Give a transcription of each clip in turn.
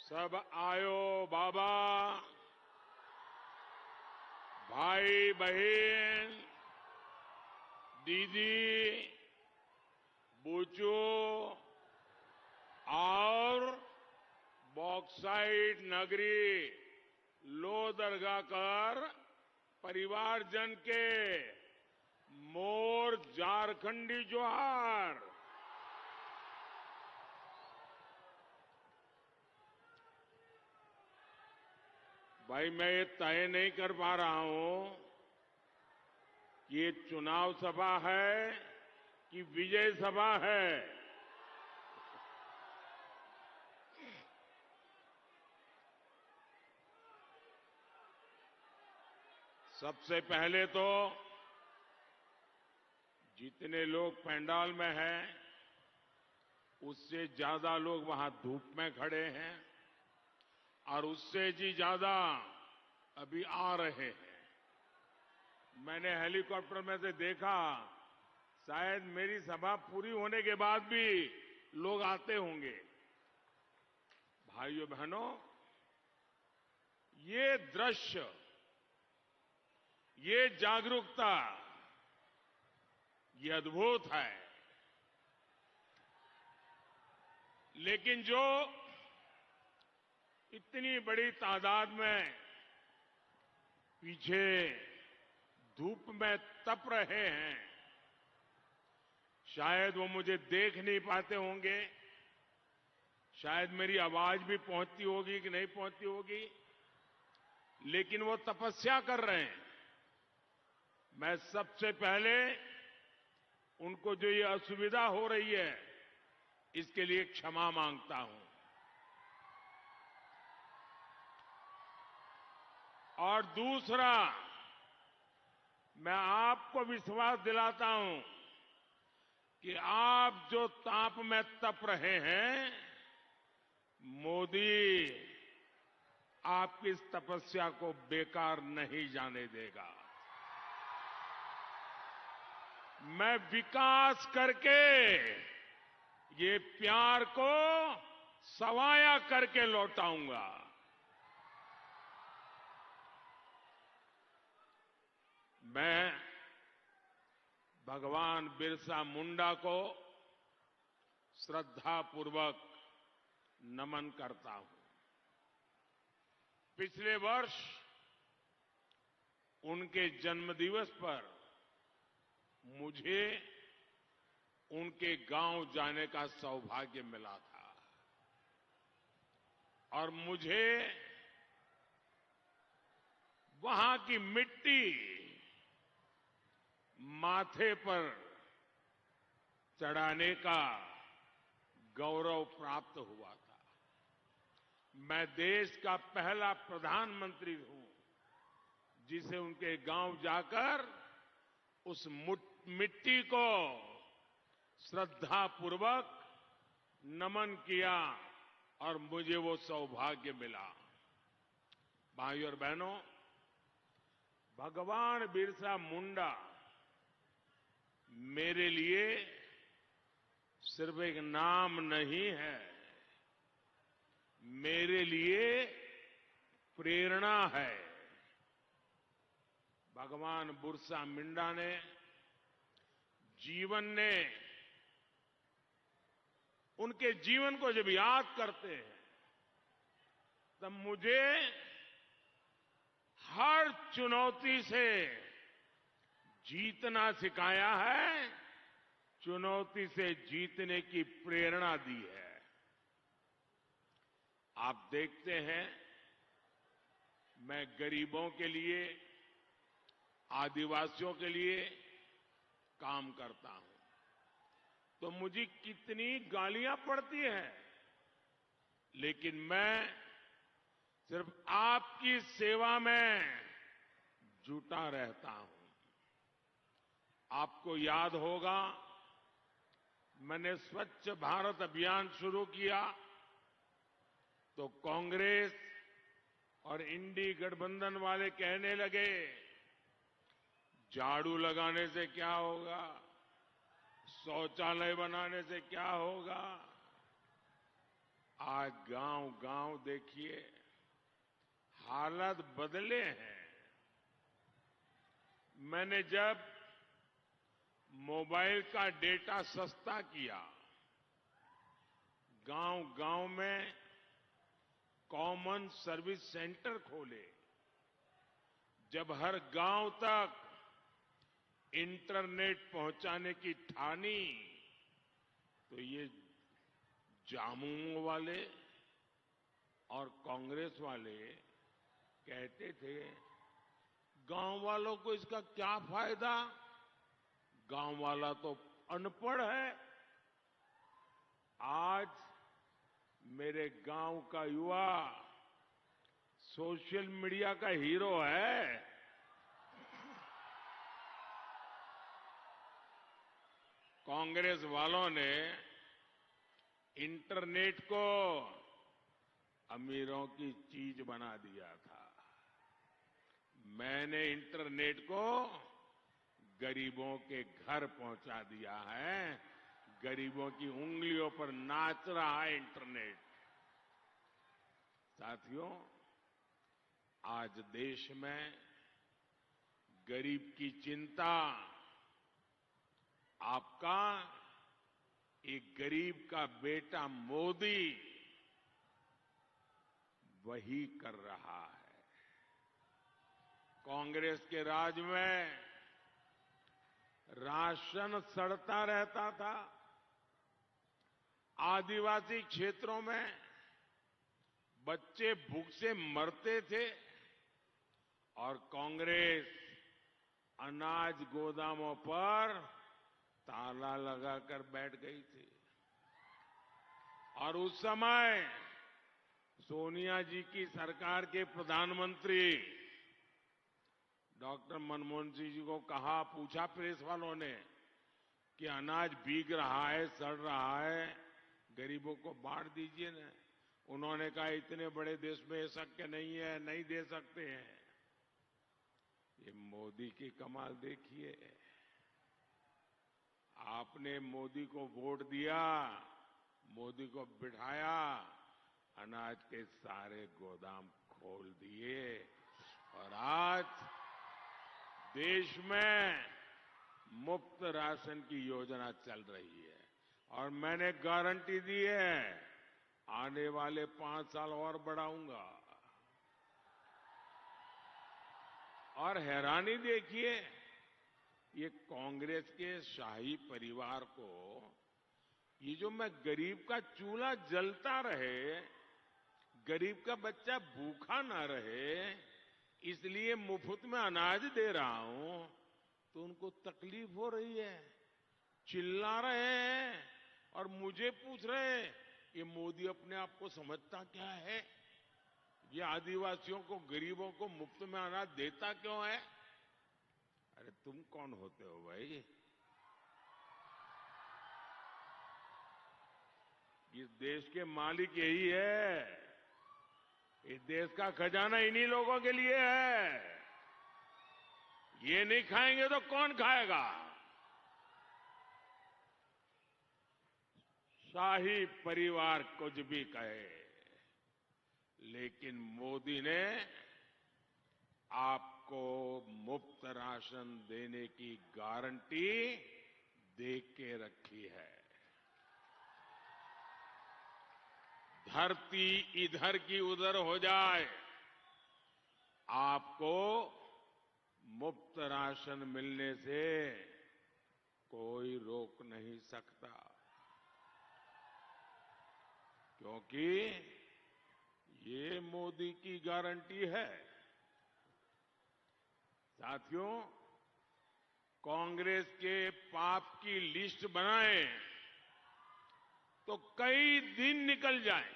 सब आयो बाबा, भाई बहन, दीदी, बूचू और बॉक्साइट नगरी लोहदरगाह कर परिवारजन के मोर झारखंडी जोहार। भाई मैं ये तय नहीं कर पा रहा हूं कि ये चुनाव सभा है कि विजय सभा है। सबसे पहले तो जितने लोग पंडाल में हैं उससे ज्यादा लोग वहां धूप में खड़े हैं और उससे जी ज्यादा अभी आ रहे हैं। मैंने हेलीकॉप्टर में से देखा, शायद मेरी सभा पूरी होने के बाद भी लोग आते होंगे। भाइयों बहनों, ये दृश्य, ये जागरूकता, ये अद्भुत है। लेकिन जो इतनी बड़ी तादाद में पीछे धूप में तप रहे हैं, शायद वो मुझे देख नहीं पाते होंगे, शायद मेरी आवाज भी पहुंचती होगी कि नहीं पहुंचती होगी, लेकिन वो तपस्या कर रहे हैं। मैं सबसे पहले उनको जो ये असुविधा हो रही है इसके लिए क्षमा मांगता हूं और दूसरा, मैं आपको विश्वास दिलाता हूं कि आप जो ताप में तप रहे हैं, मोदी आपकी इस तपस्या को बेकार नहीं जाने देगा। मैं विकास करके ये प्यार को सवाया करके लौटाऊंगा। मैं भगवान बिरसा मुंडा को श्रद्धापूर्वक नमन करता हूं। पिछले वर्ष उनके जन्मदिवस पर मुझे उनके गांव जाने का सौभाग्य मिला था और मुझे वहां की मिट्टी माथे पर चढ़ाने का गौरव प्राप्त हुआ था। मैं देश का पहला प्रधानमंत्री हूं जिसे उनके गांव जाकर उस मिट्टी को श्रद्धापूर्वक नमन किया और मुझे वो सौभाग्य मिला। भाइयों और बहनों, भगवान बिरसा मुंडा मेरे लिए सिर्फ एक नाम नहीं है, मेरे लिए प्रेरणा है। भगवान बिरसा मुंडा ने उनके जीवन को जब याद करते हैं तब मुझे हर चुनौती से जीतना सिखाया है, चुनौती से जीतने की प्रेरणा दी है। आप देखते हैं, मैं गरीबों के लिए, आदिवासियों के लिए काम करता हूं तो मुझे कितनी गालियां पड़ती हैं, लेकिन मैं सिर्फ आपकी सेवा में जुटा रहता हूं। आपको याद होगा, मैंने स्वच्छ भारत अभियान शुरू किया तो कांग्रेस और इंडी गठबंधन वाले कहने लगे, झाड़ू लगाने से क्या होगा, शौचालय बनाने से क्या होगा। आज गांव-गांव देखिए हालात बदले हैं। मैंने जब मोबाइल का डेटा सस्ता किया, गांव-गांव में कॉमन सर्विस सेंटर खोले, जब हर गांव तक इंटरनेट पहुंचाने की ठानी, तो ये जामुन वाले और कांग्रेस वाले कहते थे गांव वालों को इसका क्या फायदा, गांव वाला तो अनपढ़ है। आज मेरे गांव का युवा सोशल मीडिया का हीरो है। कांग्रेस वालों ने इंटरनेट को अमीरों की चीज बना दिया था। मैंने इंटरनेट को गरीबों के घर पहुंचा दिया है। गरीबों की उंगलियों पर नाच रहा है इंटरनेट। साथियों, आज देश में गरीब की चिंता आपका एक गरीब का बेटा मोदी वही कर रहा है। कांग्रेस के राज में राशन सड़ता रहता था। आदिवासी क्षेत्रों में बच्चे भूख से मरते थे और कांग्रेस अनाज गोदामों पर ताला लगाकर बैठ गई थी। और उस समय सोनिया जी की सरकार के प्रधानमंत्री डॉक्टर मनमोहन सिंह जी को कहा, पूछा प्रेस वालों ने कि अनाज भीग रहा है, सड़ रहा है, गरीबों को बांट दीजिए ना। उन्होंने कहा इतने बड़े देश में ये शक्य नहीं है, नहीं दे सकते हैं। ये मोदी की कमाल देखिए। आपने मोदी को वोट दिया, मोदी को बिठाया, अनाज के सारे गोदाम खोल दिए और आज देश में मुफ्त राशन की योजना चल रही है। और मैंने गारंटी दी है आने वाले 5 साल और बढ़ाऊंगा। और हैरानी देखिए, ये कांग्रेस के शाही परिवार को ये जो मैं गरीब का चूल्हा जलता रहे, गरीब का बच्चा भूखा ना रहे, इसलिए मुफ्त में अनाज दे रहा हूं, तो उनको तकलीफ हो रही है, चिल्ला रहे हैं और मुझे पूछ रहे हैं ये मोदी अपने आप को समझता क्या है? ये आदिवासियों को, गरीबों को मुफ्त में अनाज देता क्यों है? अरे तुम कौन होते हो भाई? इस देश के मालिक यही है। इस देश का खजाना इन्हीं लोगों के लिए है। ये नहीं खाएंगे तो कौन खाएगा? शाही परिवार कुछ भी कहे, लेकिन मोदी ने आपको मुफ्त राशन देने की गारंटी दे के रखी है। धरती इधर की उधर हो जाए, आपको मुफ्त राशन मिलने से कोई रोक नहीं सकता, क्योंकि ये मोदी की गारंटी है। साथियों, कांग्रेस के पाप की लिस्ट बनाएं तो कई दिन निकल जाए।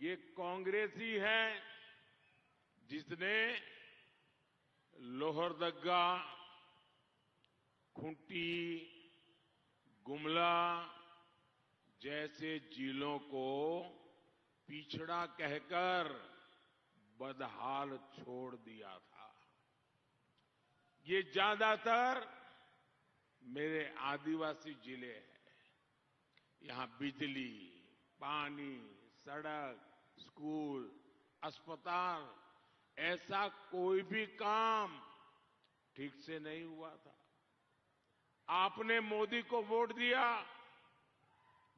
ये कांग्रेस ही है जिसने लोहरदगा, खूंटी, गुमला जैसे जिलों को पिछड़ा कहकर बदहाल छोड़ दिया था। ये ज्यादातर मेरे आदिवासी जिले हैं। यहां बिजली, पानी, सड़क, स्कूल, अस्पताल, ऐसा कोई भी काम ठीक से नहीं हुआ था। आपने मोदी को वोट दिया।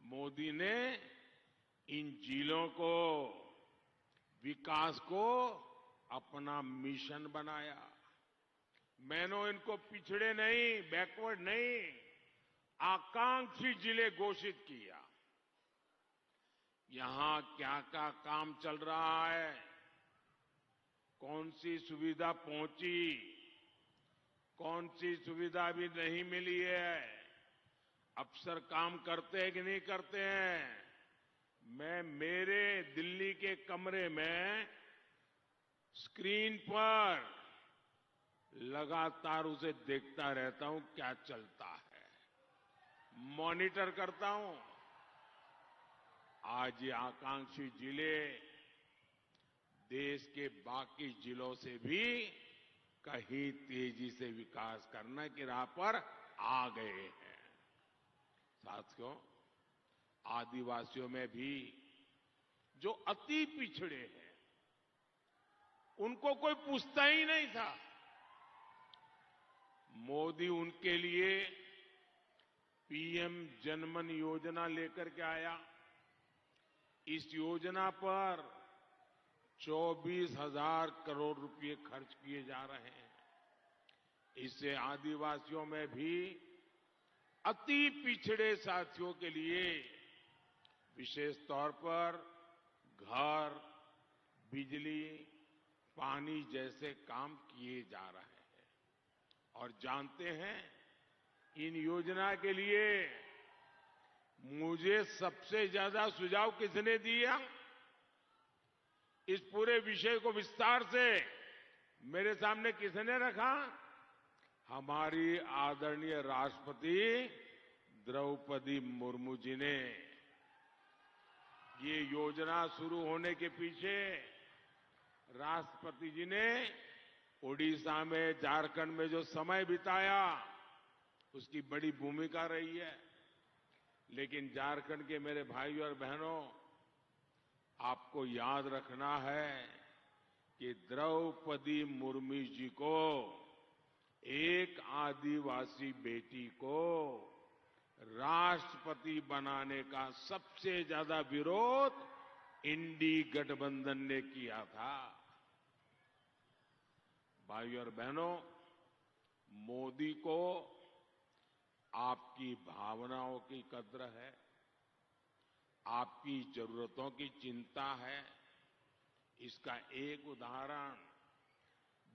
मोदी ने इन जिलों को, विकास को अपना मिशन बनाया। मैंने इनको पिछड़े नहीं, बैकवर्ड नहीं, आकांक्षी जिले घोषित किया। यहां क्या क्या काम चल रहा है, कौन सी सुविधा पहुंची, कौन सी सुविधा भी नहीं मिली है, अफसर काम करते हैं कि नहीं करते हैं। मैं मेरे दिल्ली के कमरे में स्क्रीन पर लगातार उसे देखता रहता हूं, क्या चलता है, मॉनिटर करता हूं। आज ये आकांक्षी जिले देश के बाकी जिलों से भी कहीं तेजी से विकास करने की राह पर आ गए हैं। साथियों, आदिवासियों में भी जो अति पिछड़े हैं, उनको कोई पूछता ही नहीं था। मोदी उनके लिए पीएम जनमन योजना लेकर के आया। इस योजना पर 24,000 करोड़ रुपए खर्च किए जा रहे हैं। इससे आदिवासियों में भी अति पिछड़े साथियों के लिए विशेष तौर पर घर, बिजली, पानी जैसे काम किए जा रहे हैं। और जानते हैं, इन योजना के लिए मुझे सबसे ज्यादा सुझाव किसने दिया? इस पूरे विषय को विस्तार से मेरे सामने किसने रखा? हमारी आदरणीय राष्ट्रपति द्रौपदी मुर्मू जी ने। ये योजना शुरू होने के पीछे राष्ट्रपति जी ने ओडिशा में, झारखंड में जो समय बिताया, उसकी बड़ी भूमिका रही है। लेकिन झारखंड के मेरे भाइयों और बहनों, आपको याद रखना है कि द्रौपदी मुर्मू जी को, एक आदिवासी बेटी को राष्ट्रपति बनाने का सबसे ज्यादा विरोध इंडी गठबंधन ने किया था। भाइयों और बहनों, मोदी को आपकी भावनाओं की कद्र है, आपकी जरूरतों की चिंता है। इसका एक उदाहरण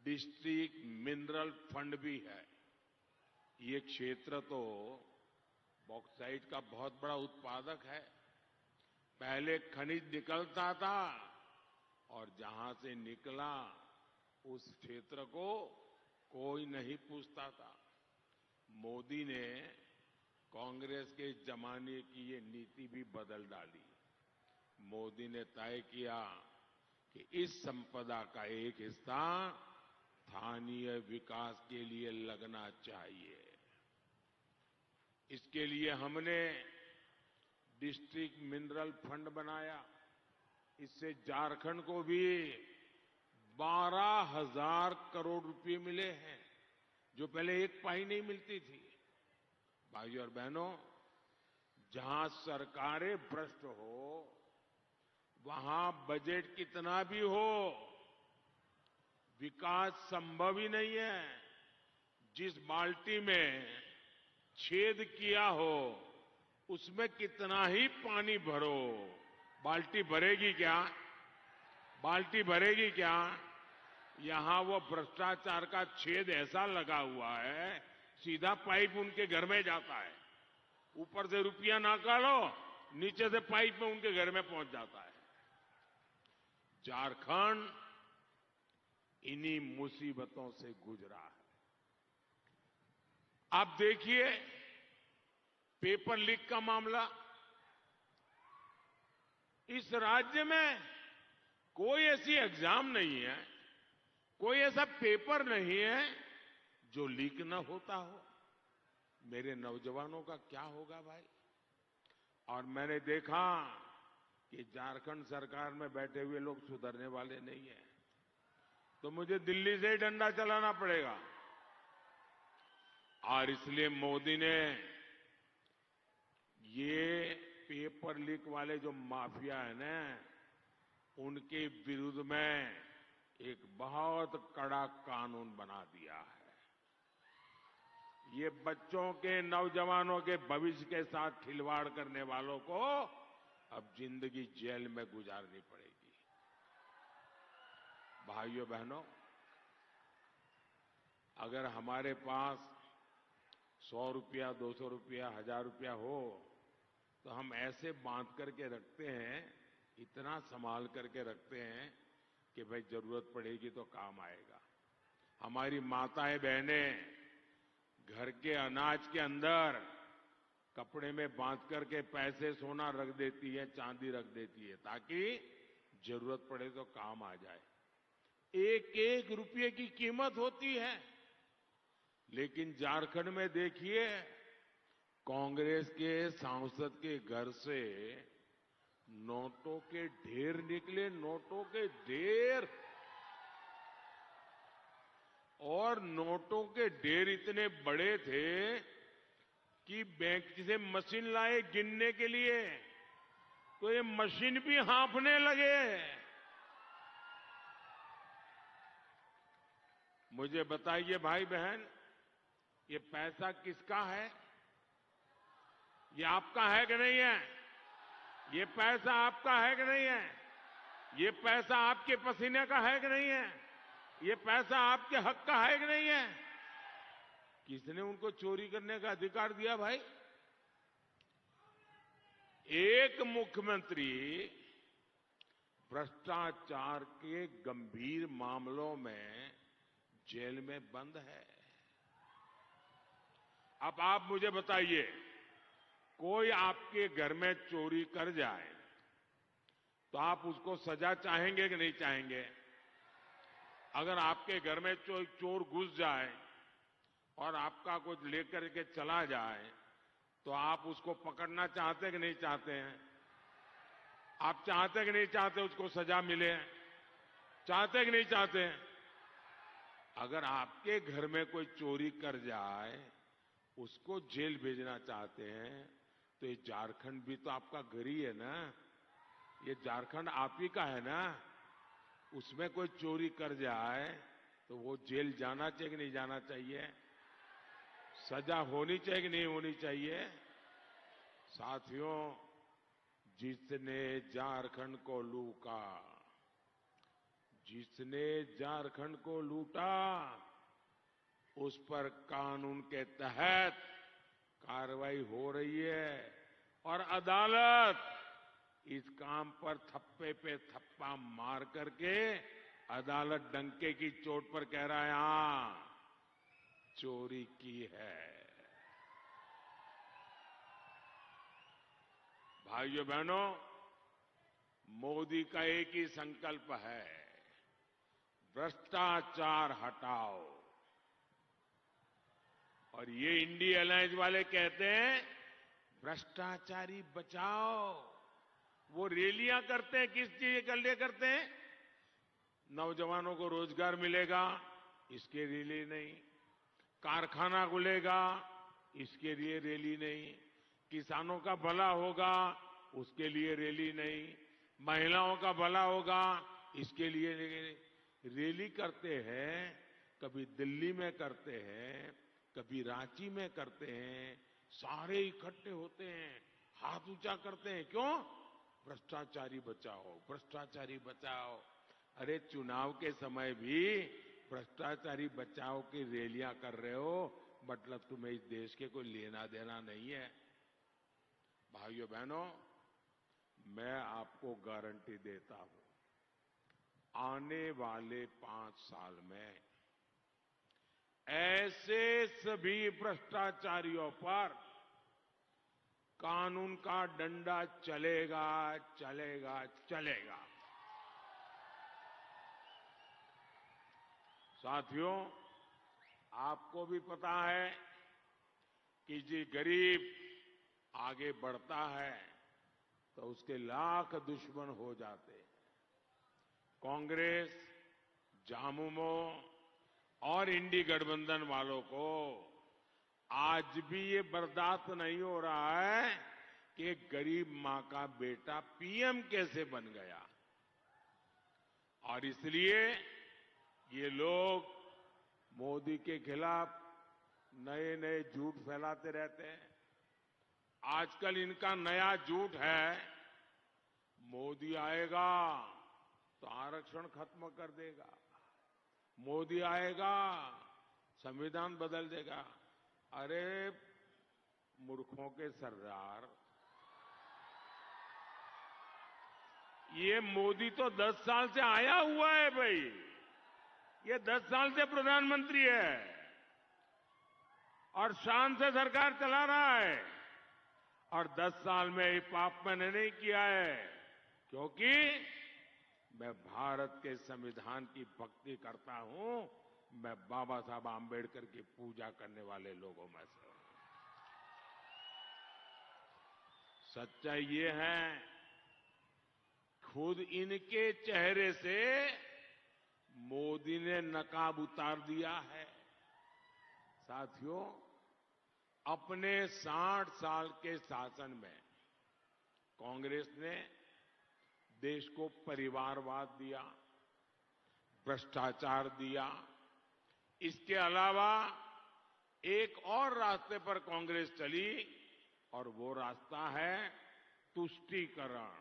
डिस्ट्रिक्ट मिनरल फंड भी है। ये क्षेत्र तो बॉक्साइट का बहुत बड़ा उत्पादक है। पहले खनिज निकलता था और जहां से निकला उस क्षेत्र को कोई नहीं पूछता था। मोदी ने कांग्रेस के जमाने की ये नीति भी बदल डाली। मोदी ने तय किया कि इस संपदा का एक हिस्सा स्थानीय विकास के लिए लगना चाहिए। इसके लिए हमने डिस्ट्रिक्ट मिनरल फंड बनाया। इससे झारखंड को भी 12,000 करोड़ रुपए मिले हैं, जो पहले एक पाई नहीं मिलती थी। भाइयों और बहनों, जहां सरकारें भ्रष्ट हो, वहां बजट कितना भी हो, विकास संभव ही नहीं है। जिस बाल्टी में छेद किया हो, उसमें कितना ही पानी भरो, बाल्टी भरेगी क्या? बाल्टी भरेगी क्या? यहां वो भ्रष्टाचार का छेद ऐसा लगा हुआ है, सीधा पाइप उनके घर में जाता है। ऊपर से रुपया निकालो, नीचे से पाइप में उनके घर में पहुंच जाता है। झारखंड इन्हीं मुसीबतों से गुजरा है। आप देखिए, पेपर लीक का मामला। इस राज्य में कोई ऐसी एग्जाम नहीं है, कोई ऐसा पेपर नहीं है जो लीक न होता हो। मेरे नौजवानों का क्या होगा भाई? और मैंने देखा कि झारखंड सरकार में बैठे हुए लोग सुधरने वाले नहीं हैं, तो मुझे दिल्ली से ही डंडा चलाना पड़ेगा। और इसलिए मोदी ने ये पेपर लीक वाले जो माफिया है ना, उनके विरुद्ध में एक बहुत कड़ा कानून बना दिया है। ये बच्चों के, नौजवानों के भविष्य के साथ खिलवाड़ करने वालों को अब जिंदगी जेल में गुजारनी पड़ेगी। भाइयों बहनों, अगर हमारे पास 100 रुपया, 200 रुपया, 1000 रुपया हो तो हम ऐसे बांध करके रखते हैं, इतना संभाल करके रखते हैं कि भाई जरूरत पड़ेगी तो काम आएगा। हमारी माताएं बहनें घर के अनाज के अंदर कपड़े में बांध करके पैसे, सोना रख देती है, चांदी रख देती है, ताकि जरूरत पड़े तो काम आ जाए। एक एक रुपये की कीमत होती है। लेकिन झारखंड में देखिए, कांग्रेस के सांसद के घर से नोटों के ढेर निकले, नोटों के ढेर। और नोटों के ढेर इतने बड़े थे कि बैंक से मशीन लाए गिनने के लिए, तो ये मशीन भी हाँफने लगे। मुझे बताइए भाई बहन, ये पैसा किसका है? ये आपका है कि नहीं है? ये पैसा आपका है कि नहीं है? ये पैसा आपके पसीने का है कि नहीं है? ये पैसा आपके हक का है कि नहीं है? किसने उनको चोरी करने का अधिकार दिया भाई? एक मुख्यमंत्री भ्रष्टाचार के गंभीर मामलों में जेल में बंद है। अब आप मुझे बताइए, कोई आपके घर में चोरी कर जाए तो आप उसको सजा चाहेंगे कि नहीं चाहेंगे? अगर आपके घर में चोर घुस जाए और आपका कुछ लेकर के चला जाए तो आप उसको पकड़ना चाहते कि नहीं चाहते हैं? आप चाहते कि नहीं चाहते उसको सजा मिले? चाहते कि नहीं चाहते? अगर आपके घर में कोई चोरी कर जाए, उसको जेल भेजना चाहते हैं, तो ये झारखंड भी तो आपका घर ही है ना। ये झारखंड आप ही का है ना। उसमें कोई चोरी कर जाए तो वो जेल जाना चाहिए कि नहीं जाना चाहिए? सजा होनी चाहिए कि नहीं होनी चाहिए? साथियों, जिसने झारखंड को लूटा, जिसने झारखंड को लूटा, उस पर कानून के तहत कार्रवाई हो रही है और अदालत इस काम पर थप्पे पे थप्पा मार करके अदालत डंके की चोट पर कह रहा है, हां, चोरी की है। भाइयों बहनों, मोदी का एक ही संकल्प है, भ्रष्टाचार हटाओ। और ये इंडिया अलायंस वाले कहते हैं भ्रष्टाचारी बचाओ। वो रैलियां करते हैं, किस चीज के लिए करते हैं? नौजवानों को रोजगार मिलेगा, इसके रैली नहीं। कारखाना खुलेगा, इसके लिए रैली नहीं। किसानों का भला होगा, उसके लिए रैली नहीं। महिलाओं का भला होगा, इसके लिए रैली करते हैं। कभी दिल्ली में करते हैं, कभी रांची में करते हैं। सारे इकट्ठे होते हैं, हाथ ऊंचा करते हैं। क्यों? भ्रष्टाचारी बचाओ, भ्रष्टाचारी बचाओ। अरे चुनाव के समय भी भ्रष्टाचारी बचाओ की रैलियां कर रहे हो, मतलब तुम्हें इस देश के कोई लेना देना नहीं है। भाइयों बहनों, मैं आपको गारंटी देता हूं, आने वाले 5 साल में ऐसे सभी भ्रष्टाचारियों पर कानून का डंडा चलेगा, चलेगा, चलेगा। साथियों, आपको भी पता है कि जी गरीब आगे बढ़ता है तो उसके लाख दुश्मन हो जाते। कांग्रेस, झामुमो और इंडी गठबंधन वालों को आज भी ये बर्दाश्त नहीं हो रहा है कि एक गरीब मां का बेटा पीएम कैसे बन गया। और इसलिए ये लोग मोदी के खिलाफ नए नए झूठ फैलाते रहते हैं। आजकल इनका नया झूठ है, मोदी आएगा तो आरक्षण खत्म कर देगा, मोदी आएगा संविधान बदल देगा। अरे मूर्खों के सरदार, ये मोदी तो 10 साल से आया हुआ है भाई, ये 10 साल से प्रधानमंत्री है और शान से सरकार चला रहा है। और 10 साल में ये पाप मैंने नहीं किया है, क्योंकि मैं भारत के संविधान की भक्ति करता हूं। मैं बाबा साहब आंबेडकर की पूजा करने वाले लोगों में से हूं। सच्चाई ये है, खुद इनके चेहरे से मोदी ने नकाब उतार दिया है। साथियों, अपने 60 साल के शासन में कांग्रेस ने देश को परिवारवाद दिया, भ्रष्टाचार दिया। इसके अलावा एक और रास्ते पर कांग्रेस चली और वो रास्ता है तुष्टीकरण,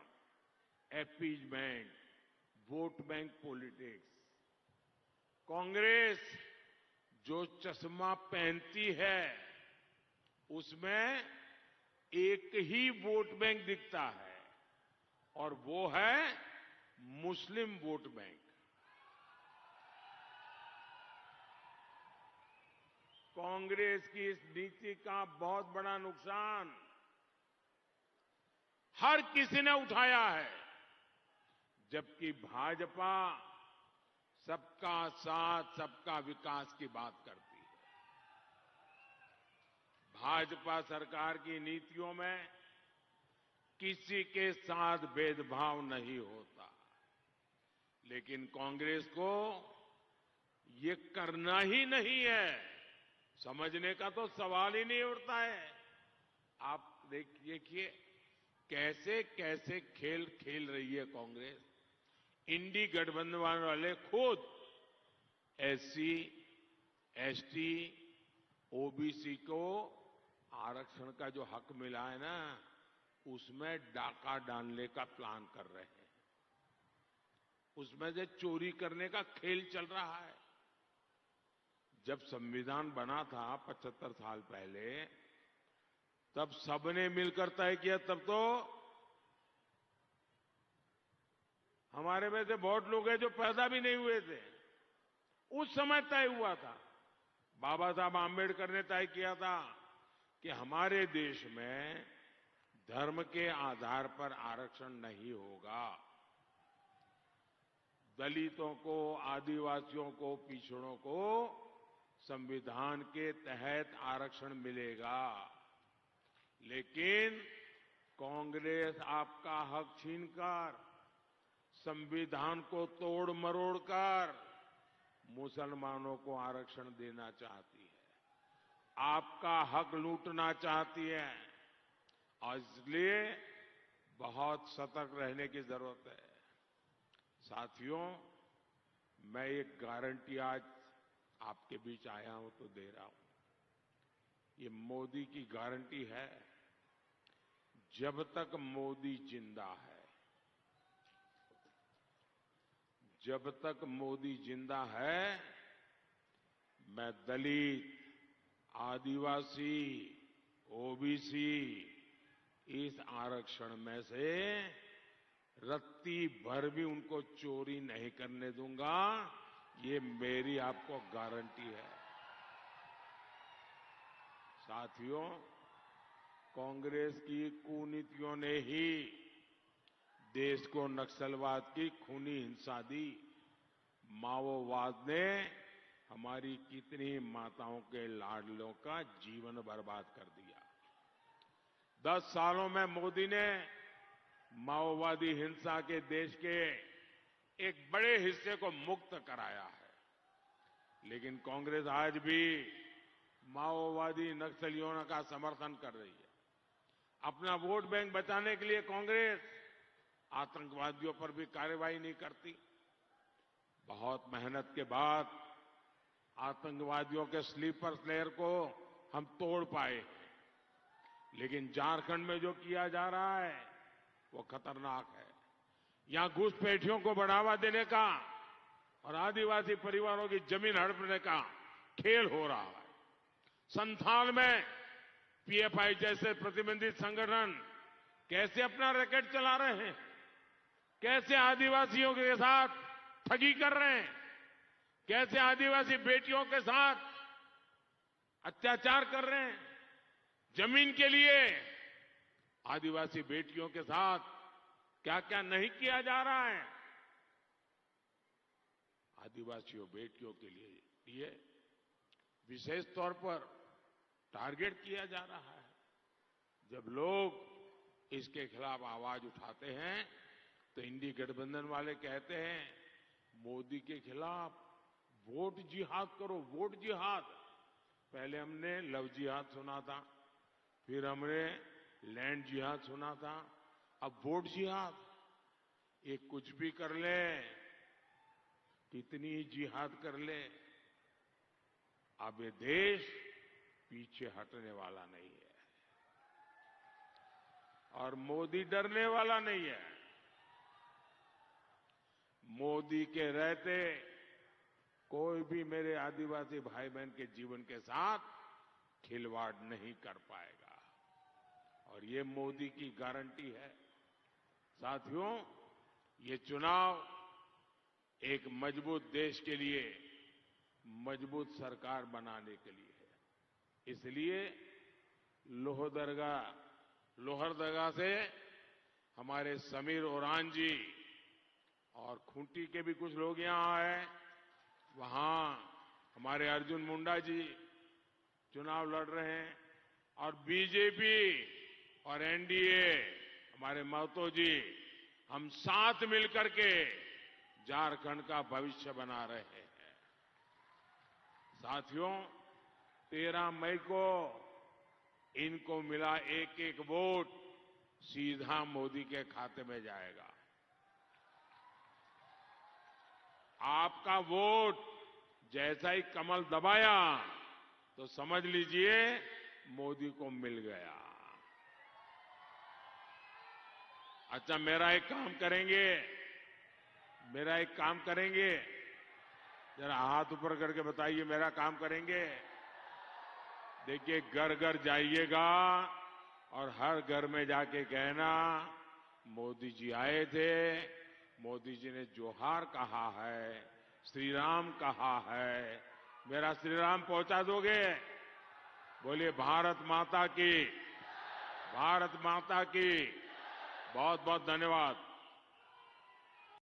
appeasement, vote bank politics. Congress जो चश्मा पहनती है उसमें एक ही वोट बैंक दिखता है और वो है मुस्लिम वोट बैंक। कांग्रेस की इस नीति का बहुत बड़ा नुकसान हर किसी ने उठाया है, जबकि भाजपा सबका साथ सबका विकास की बात करती है। भाजपा सरकार की नीतियों में किसी के साथ भेदभाव नहीं होता, लेकिन कांग्रेस को ये करना ही नहीं है। समझने का तो सवाल ही नहीं उठता है। आप देखिए कैसे कैसे खेल खेल रही है कांग्रेस। इंडी गठबंधन वाले खुद एससी, एसटी, ओबीसी को आरक्षण का जो हक मिला है ना, उसमें डाका डालने का प्लान कर रहे हैं। उसमें से चोरी करने का खेल चल रहा है। जब संविधान बना था 75 साल पहले, तब सबने मिलकर तय किया। तब तो हमारे में से बहुत लोग हैं जो पैदा भी नहीं हुए थे, उस समय तय हुआ था। बाबा साहब आंबेडकर ने तय किया था कि हमारे देश में धर्म के आधार पर आरक्षण नहीं होगा। दलितों को, आदिवासियों को, पिछड़ों को संविधान के तहत आरक्षण मिलेगा। लेकिन कांग्रेस आपका हक छीनकर, संविधान को तोड़ मरोड़ कर मुसलमानों को आरक्षण देना चाहती है, आपका हक लूटना चाहती है। और इसलिए बहुत सतर्क रहने की जरूरत है। साथियों, मैं एक गारंटी आज आपके बीच आया हूं तो दे रहा हूं। ये मोदी की गारंटी है, जब तक मोदी जिंदा है, जब तक मोदी जिंदा है, मैं दलित, आदिवासी, ओबीसी इस आरक्षण में से रत्ती भर भी उनको चोरी नहीं करने दूंगा। ये मेरी आपको गारंटी है। साथियों, कांग्रेस की कुनीतियों ने ही देश को नक्सलवाद की खूनी हिंसा दी। माओवाद ने हमारी कितनी माताओं के लाडलों का जीवन बर्बाद कर दिया। 10 सालों में मोदी ने माओवादी हिंसा के देश के एक बड़े हिस्से को मुक्त कराया है। लेकिन कांग्रेस आज भी माओवादी नक्सलियों का समर्थन कर रही है। अपना वोट बैंक बचाने के लिए कांग्रेस आतंकवादियों पर भी कार्रवाई नहीं करती। बहुत मेहनत के बाद आतंकवादियों के स्लीपर सेल को हम तोड़ पाए, लेकिन झारखंड में जो किया जा रहा है वो खतरनाक है। यहां घुसपैठियों को बढ़ावा देने का और आदिवासी परिवारों की जमीन हड़पने का खेल हो रहा है। संथाल में पीएफआई जैसे प्रतिबंधित संगठन कैसे अपना रैकेट चला रहे हैं, कैसे आदिवासियों के साथ ठगी कर रहे हैं, कैसे आदिवासी बेटियों के साथ अत्याचार कर रहे हैं। जमीन के लिए आदिवासी बेटियों के साथ क्या क्या नहीं किया जा रहा है। आदिवासियों बेटियों के लिए विशेष तौर पर टारगेट किया जा रहा है। जब लोग इसके खिलाफ आवाज उठाते हैं तो इंडी गठबंधन वाले कहते हैं मोदी के खिलाफ वोट जिहाद करो, वोट जिहाद। पहले हमने लव जिहाद सुना था, फिर हमने लैंड जिहाद सुना था, अब वोट जिहाद। ये कुछ भी कर ले, कितनी जिहाद कर ले, अब ये देश पीछे हटने वाला नहीं है और मोदी डरने वाला नहीं है। मोदी के रहते कोई भी मेरे आदिवासी भाई बहन के जीवन के साथ खिलवाड़ नहीं कर पाएगा और ये मोदी की गारंटी है। साथियों, ये चुनाव एक मजबूत देश के लिए, मजबूत सरकार बनाने के लिए है। इसलिए लोहरदगा से हमारे समीर ओरान जी और खूंटी के भी कुछ लोग यहां आए, वहां हमारे अर्जुन मुंडा जी चुनाव लड़ रहे हैं और बीजेपी और एनडीए हमारे महतो जी, हम साथ मिलकर के झारखंड का भविष्य बना रहे हैं। साथियों, 13 मई को इनको मिला एक एक वोट सीधा मोदी के खाते में जाएगा। आपका वोट जैसा ही कमल दबाया तो समझ लीजिए मोदी को मिल गया। अच्छा, मेरा एक काम करेंगे, जरा हाथ ऊपर करके बताइए, मेरा काम करेंगे। देखिए, घर घर जाइएगा और हर घर में जाके कहना मोदी जी आए थे, मोदी जी ने जोहार कहा है, श्री राम कहा है। मेरा श्री राम पहुंचा दोगे? बोलिए भारत माता की, भारत माता की। बहुत बहुत धन्यवाद।